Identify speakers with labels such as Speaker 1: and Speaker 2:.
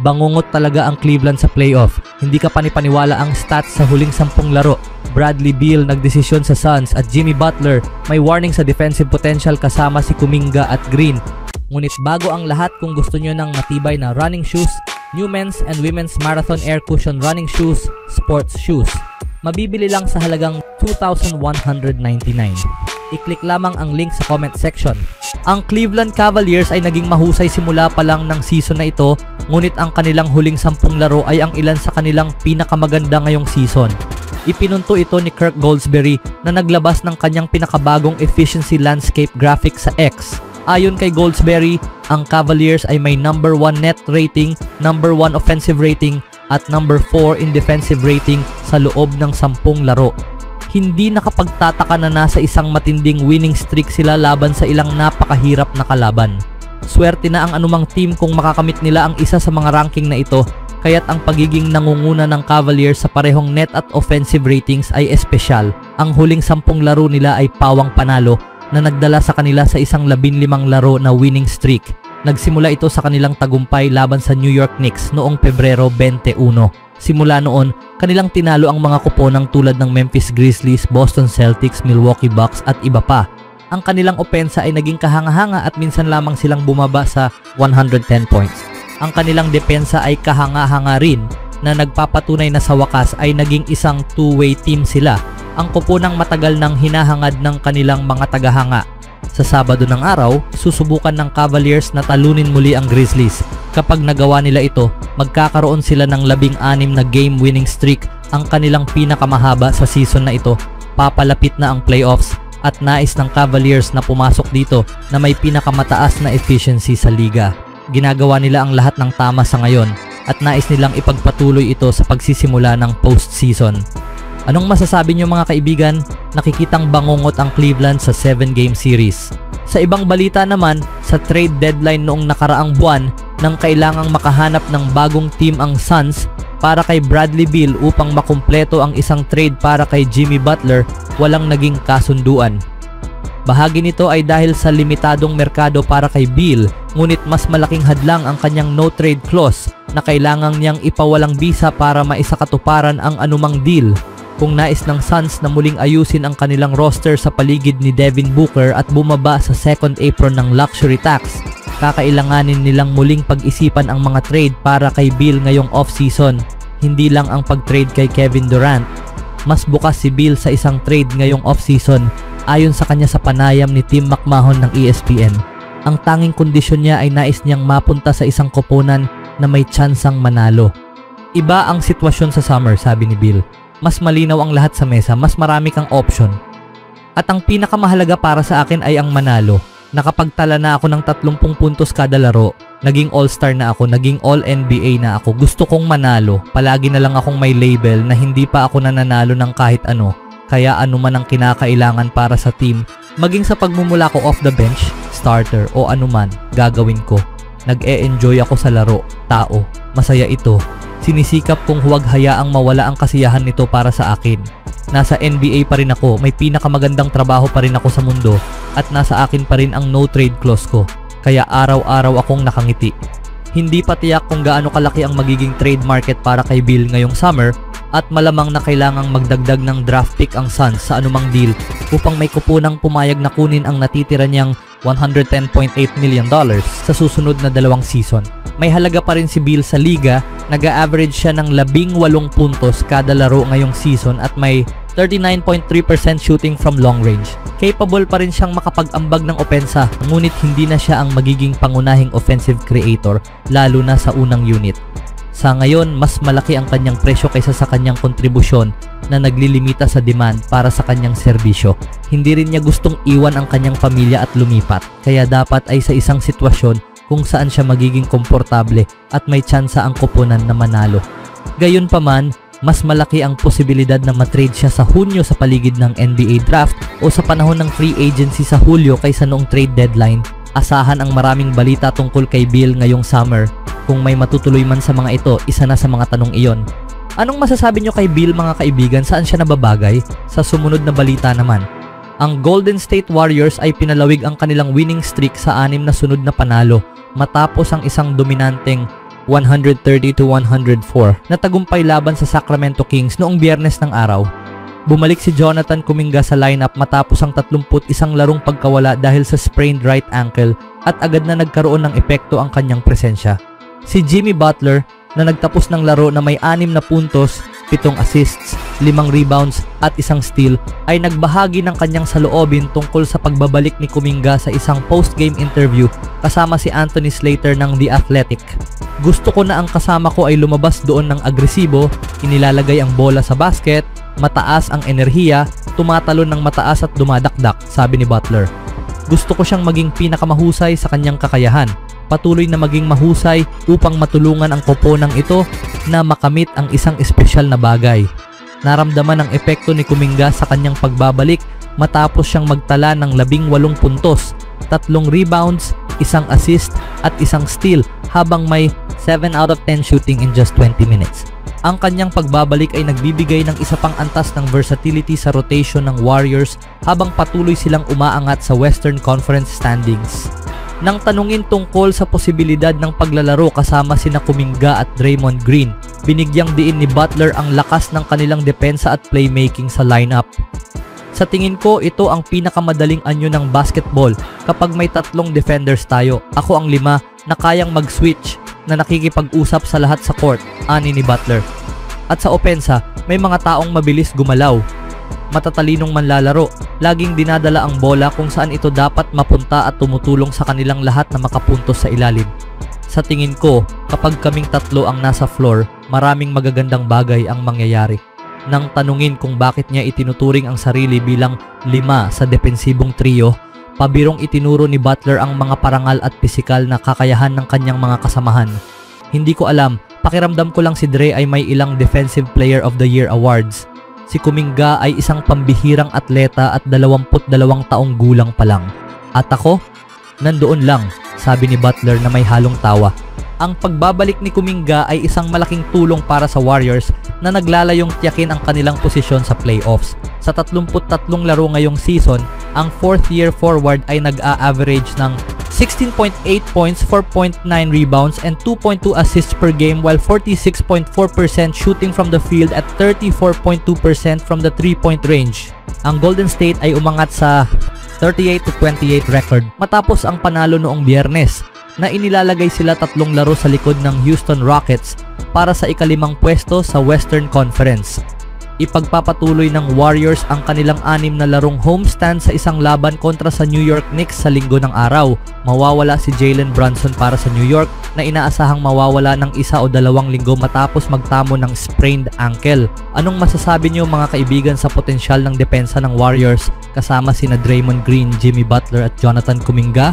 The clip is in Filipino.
Speaker 1: Bangungot talaga ang Cleveland sa playoff. Hindi ka panipaniwala ang stats sa huling 10 laro. Bradley Beal nagdesisyon sa Suns at Jimmy Butler may warning sa defensive potential kasama si Kuminga at Green. Ngunit bago ang lahat, kung gusto nyo ng matibay na running shoes, new men's and women's marathon air cushion running shoes, sports shoes. Mabibili lang sa halagang $2,199. I-click lamang ang link sa comment section. Ang Cleveland Cavaliers ay naging mahusay simula pa lang ng season na ito, ngunit ang kanilang huling 10 laro ay ang ilan sa kanilang pinakamaganda ngayong season. Ipinunto ito ni Kirk Goldsberry na naglabas ng kanyang pinakabagong efficiency landscape graphic sa X. Ayon kay Goldsberry, ang Cavaliers ay may number 1 net rating, number 1 offensive rating, at number 4 in defensive rating sa loob ng 10 laro. Hindi nakapagtataka na nasa isang matinding winning streak sila laban sa ilang napakahirap na kalaban. Swerte na ang anumang team kung makakamit nila ang isa sa mga ranking na ito, kaya't ang pagiging nangunguna ng Cavaliers sa parehong net at offensive ratings ay espesyal. Ang huling 10 laro nila ay pawang panalo na nagdala sa kanila sa isang 15 laro na winning streak. Nagsimula ito sa kanilang tagumpay laban sa New York Knicks noong Pebrero 21. Simula noon, kanilang tinalo ang mga kuponang tulad ng Memphis Grizzlies, Boston Celtics, Milwaukee Bucks at iba pa. Ang kanilang opensa ay naging kahanga-hanga at minsan lamang silang bumaba sa 110 points. Ang kanilang depensa ay kahanga-hanga rin na nagpapatunay na sa wakas ay naging isang two-way team sila. Ang kuponang matagal nang hinahangad ng kanilang mga tagahanga. Sa Sabado ng araw, susubukan ng Cavaliers na talunin muli ang Grizzlies. Kapag nagawa nila ito, magkakaroon sila ng 16 na game winning streak, ang kanilang pinakamahaba sa season na ito. Papalapit na ang playoffs at nais ng Cavaliers na pumasok dito na may pinakamataas na efficiency sa liga. Ginagawa nila ang lahat ng tama sa ngayon at nais nilang ipagpatuloy ito sa pagsisimula ng postseason. Anong masasabi niyo mga kaibigan? Nakikitang bangungot ang Cleveland sa 7-game series. Sa ibang balita naman, sa trade deadline noong nakaraang buwan, nang kailangang makahanap ng bagong team ang Suns para kay Bradley Beal upang makumpleto ang isang trade para kay Jimmy Butler, walang naging kasunduan. Bahagi nito ay dahil sa limitadong merkado para kay Beal, ngunit mas malaking hadlang ang kanyang no-trade clause na kailangang niyang ipawalang bisa para maisakatuparan ang anumang deal. Kung nais ng Suns na muling ayusin ang kanilang roster sa paligid ni Devin Booker at bumaba sa second apron ng luxury tax, kakailanganin nilang muling pag-isipan ang mga trade para kay Beal ngayong off-season. Hindi lang ang pag-trade kay Kevin Durant. Mas bukas si Beal sa isang trade ngayong off-season ayon sa kanya sa panayam ni Tim McMahon ng ESPN. Ang tanging kondisyon niya ay nais niyang mapunta sa isang koponan na may tsansang manalo. Iba ang sitwasyon sa summer, sabi ni Beal. Mas malinaw ang lahat sa mesa, mas marami kang option. At ang pinakamahalaga para sa akin ay ang manalo. Nakapagtala na ako ng 30 puntos kada laro. Naging all-star na ako, naging all-NBA na ako. Gusto kong manalo. Palagi na lang akong may label na hindi pa ako nananalo ng kahit ano. Kaya ano man ang kinakailangan para sa team, maging sa pagmumula ko off the bench, starter o anuman, gagawin ko. Nag-e-enjoy ako sa laro, tao. Masaya ito. Sinisikap kong huwag hayaang mawala ang kasiyahan nito para sa akin. Nasa NBA pa rin ako, may pinakamagandang trabaho pa rin ako sa mundo at nasa akin pa rin ang no-trade clause ko. Kaya araw-araw akong nakangiti. Hindi pa tiyak kung gaano kalaki ang magiging trade market para kay Beal ngayong summer at malamang na kailangang magdagdag ng draft pick ang Suns sa anumang deal upang may kupunang pumayag na kunin ang natitira niyang $110.8 million sa susunod na 2 season. May halaga pa rin si Beal sa liga, nag-a-average siya ng 18 puntos kada laro ngayong season at may 39.3% shooting from long range. Capable pa rin siyang makapag-ambag ng opensa, ngunit hindi na siya ang magiging pangunahing offensive creator, lalo na sa unang unit. Sa ngayon, mas malaki ang kanyang presyo kaysa sa kanyang kontribusyon na naglilimita sa demand para sa kanyang serbisyo. Hindi rin niya gustong iwan ang kanyang pamilya at lumipat, kaya dapat ay sa isang sitwasyon kung saan siya magiging komportable at may tsansa ang koponan na manalo. Gayunpaman, mas malaki ang posibilidad na matrade siya sa Hunyo sa paligid ng NBA draft o sa panahon ng free agency sa Hulyo kaysa noong trade deadline. Asahan ang maraming balita tungkol kay Beal ngayong summer. Kung may matutuloy man sa mga ito, isa na sa mga tanong iyon. Anong masasabi nyo kay Beal mga kaibigan? Saan siya nababagay? Sa sumunod na balita naman, ang Golden State Warriors ay pinalawig ang kanilang winning streak sa 6 na sunod na panalo matapos ang isang dominanteng 130-104 na tagumpay laban sa Sacramento Kings noong Biyernes ng araw. Bumalik si Jonathan Kuminga sa lineup matapos ang 31 larong pagkawala dahil sa sprained right ankle at agad na nagkaroon ng epekto ang kanyang presensya. Si Jimmy Butler na nagtapos ng laro na may 6 na puntos, 7 assists, 5 rebounds at 1 steal ay nagbahagi ng kanyang saloobin tungkol sa pagbabalik ni Kuminga sa isang post-game interview kasama si Anthony Slater ng The Athletic. Gusto ko na ang kasama ko ay lumabas doon ng agresibo, inilalagay ang bola sa basket, mataas ang enerhiya, tumatalon ng mataas at dumadakdak, sabi ni Butler. Gusto ko siyang maging pinakamahusay sa kanyang kakayahan, patuloy na maging mahusay upang matulungan ang koponang ito na makamit ang isang espesyal na bagay. Naramdaman ang epekto ni Kuminga sa kanyang pagbabalik matapos siyang magtala ng 18 puntos, 3 rebounds, 1 assist at 1 steal habang may 7 out of 10 shooting in just 20 minutes. Ang kanyang pagbabalik ay nagbibigay ng isa pang antas ng versatility sa rotation ng Warriors habang patuloy silang umaangat sa Western Conference standings. Nang tanungin tungkol sa posibilidad ng paglalaro kasama sina Kuminga at Draymond Green, binigyang diin ni Butler ang lakas ng kanilang depensa at playmaking sa lineup. Sa tingin ko, ito ang pinakamadaling anyo ng basketball kapag may 3 defenders tayo. Ako ang 5 na kayang mag-switch na nakikipag-usap sa lahat sa court, ani ni Butler. At sa opensa, may mga taong mabilis gumalaw, matatalinong manlalaro, laging dinadala ang bola kung saan ito dapat mapunta at tumutulong sa kanilang lahat na makapuntos sa ilalim. Sa tingin ko, kapag kaming 3 ang nasa floor, maraming magagandang bagay ang mangyayari. Nang tanungin kung bakit niya itinuturing ang sarili bilang 5 sa depensibong trio, pabirong itinuro ni Butler ang mga parangal at pisikal na kakayahan ng kanyang mga kasamahan. Hindi ko alam, pakiramdam ko lang si Dre ay may ilang Defensive Player of the Year awards. Si Kuminga ay isang pambihirang atleta at 22 taong gulang pa lang. At ako, nandoon lang, sabi ni Butler na may halong tawa. Ang pagbabalik ni Kuminga ay isang malaking tulong para sa Warriors na naglalayong tiyakin ang kanilang posisyon sa playoffs. Sa 33 laro ngayong season, ang 4th year forward ay nag-a-average ng 16.8 points, 4.9 rebounds, and 2.2 assists per game while 46.4% shooting from the field at 34.2% from the 3-point range. Ang Golden State ay umangat sa 38-28 record matapos ang panalo noong Biyernes na inilalagay sila 3 laro sa likod ng Houston Rockets para sa ika-5 pwesto sa Western Conference. Ipagpapatuloy ng Warriors ang kanilang 6 na larong homestand sa isang laban kontra sa New York Knicks sa linggo ng araw. Mawawala si Jalen Brunson para sa New York na inaasahang mawawala ng 1 o 2 linggo matapos magtamo ng sprained ankle. Anong masasabi niyo mga kaibigan sa potensyal ng depensa ng Warriors kasama sina Draymond Green, Jimmy Butler at Jonathan Kuminga?